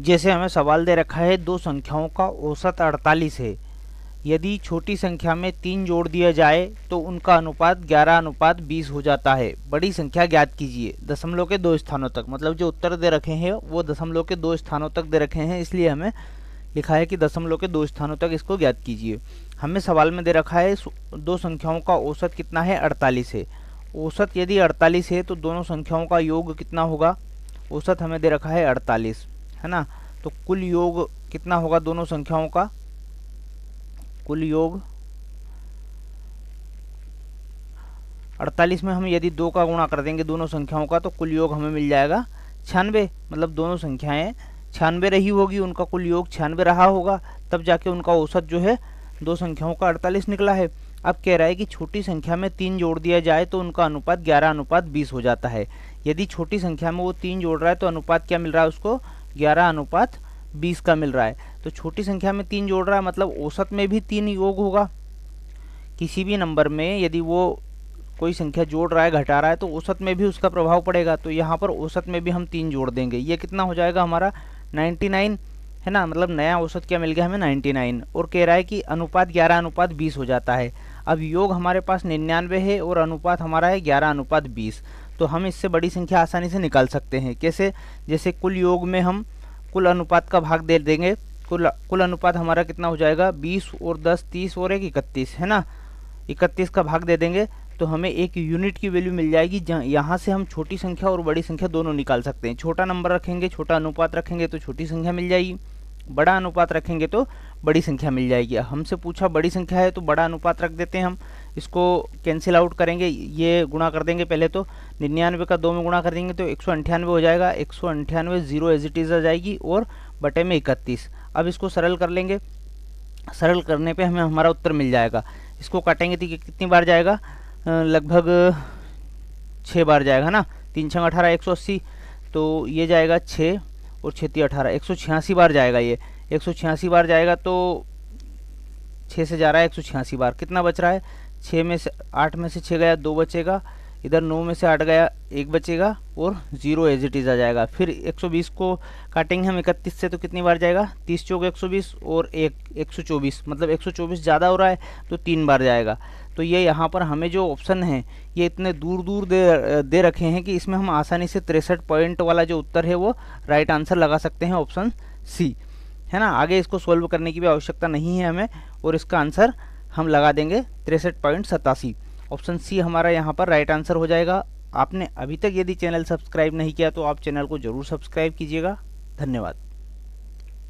जैसे हमें सवाल दे रखा है दो संख्याओं का औसत 48 है। यदि छोटी संख्या में 3 जोड़ दिया जाए तो उनका अनुपात 11:20 हो जाता है। बड़ी संख्या ज्ञात कीजिए दशमलव के 2 स्थानों तक। मतलब जो उत्तर दे रखे हैं वो दशमलव के 2 स्थानों तक दे रखे हैं, इसलिए हमें लिखा है कि दशमलव के 2 स्थानों तक इसको ज्ञात कीजिए। हमें सवाल में दे रखा है दो संख्याओं का औसत कितना है, 48 है। औसत यदि 48 है तो दोनों संख्याओं का योग कितना होगा। औसत हमें दे रखा है 48, है ना। तो कुल योग कितना होगा दोनों संख्याओं का, कुल योग 48 में हम यदि 2 का गुणा कर देंगे दोनों संख्याओं का तो कुल योग हमें मिल जाएगा 96। मतलब दोनों संख्याएं 96 रही होगी, उनका कुल योग 96 रहा होगा, तब जाके उनका औसत जो है दो संख्याओं का 48 निकला है। अब कह रहा है कि छोटी संख्या में 3 जोड़ दिया जाए तो उनका अनुपात 11:20 हो जाता है। यदि छोटी संख्या में वो 3 जोड़ रहा है तो अनुपात क्या मिल रहा है उसको, 11:20 का मिल रहा है। तो छोटी संख्या में 3 जोड़ रहा है मतलब औसत में भी 3 योग होगा। किसी भी नंबर में यदि वो कोई संख्या जोड़ रहा है घटा रहा है तो औसत में भी उसका प्रभाव पड़ेगा। तो यहाँ पर औसत में भी हम 3 जोड़ देंगे, ये कितना हो जाएगा हमारा 99, है ना। मतलब नया औसत क्या मिल गया हमें 99। और कह रहा है कि अनुपात 11:20 हो जाता है। अब योग हमारे पास 99 है और अनुपात हमारा है 11:20। तो हम इससे बड़ी संख्या आसानी से निकाल सकते हैं। कैसे, जैसे कुल योग में हम कुल अनुपात का भाग दे देंगे। कुल अनुपात हमारा कितना हो जाएगा, 20 और 10 30 और 1 31, है ना। 31 का भाग दे देंगे तो हमें एक यूनिट की वैल्यू मिल जाएगी। यहाँ से हम छोटी संख्या और बड़ी संख्या दोनों निकाल सकते हैं। छोटा नंबर रखेंगे, छोटा अनुपात रखेंगे तो छोटी संख्या मिल जाएगी, बड़ा अनुपात रखेंगे तो बड़ी संख्या मिल जाएगी। हमसे पूछा बड़ी संख्या है तो बड़ा अनुपात रख देते हैं हम, इसको कैंसिल आउट करेंगे, ये गुणा कर देंगे। पहले तो 99 का 2 में गुणा कर देंगे तो 198 हो जाएगा। 198 जीरो एज इट इज आ जाएगी और बटे में 31। अब इसको सरल कर लेंगे, सरल करने पे हमें हमारा उत्तर मिल जाएगा। इसको काटेंगे तो कितनी बार जाएगा, लगभग 6 बार जाएगा ना। 3 6 18 180, तो ये जाएगा 6 और 6 3 18 186 बार जाएगा। ये 186 बार जाएगा तो 6 से जा रहा है 186 बार। कितना बच रहा है, 6 में से 8 में से 6 गया 2 बचेगा, इधर 9 में से 8 गया 1 बचेगा और 0 एज इट इज आ जाएगा। फिर 120 को काटेंगे हम 31 से तो कितनी बार जाएगा, 30 चौक 120 और 124। मतलब 124 ज़्यादा हो रहा है तो 3 बार जाएगा। तो ये यहाँ पर हमें जो ऑप्शन है ये इतने दूर दूर दे रखे हैं कि इसमें हम आसानी से 63 पॉइंट वाला जो उत्तर है वो राइट आंसर लगा सकते हैं, ऑप्शन सी, है ना। आगे इसको सोल्व करने की भी आवश्यकता नहीं है हमें, और इसका आंसर हम लगा देंगे 63.87। ऑप्शन सी हमारा यहाँ पर राइट आंसर हो जाएगा। आपने अभी तक यदि चैनल सब्सक्राइब नहीं किया तो आप चैनल को जरूर सब्सक्राइब कीजिएगा। धन्यवाद।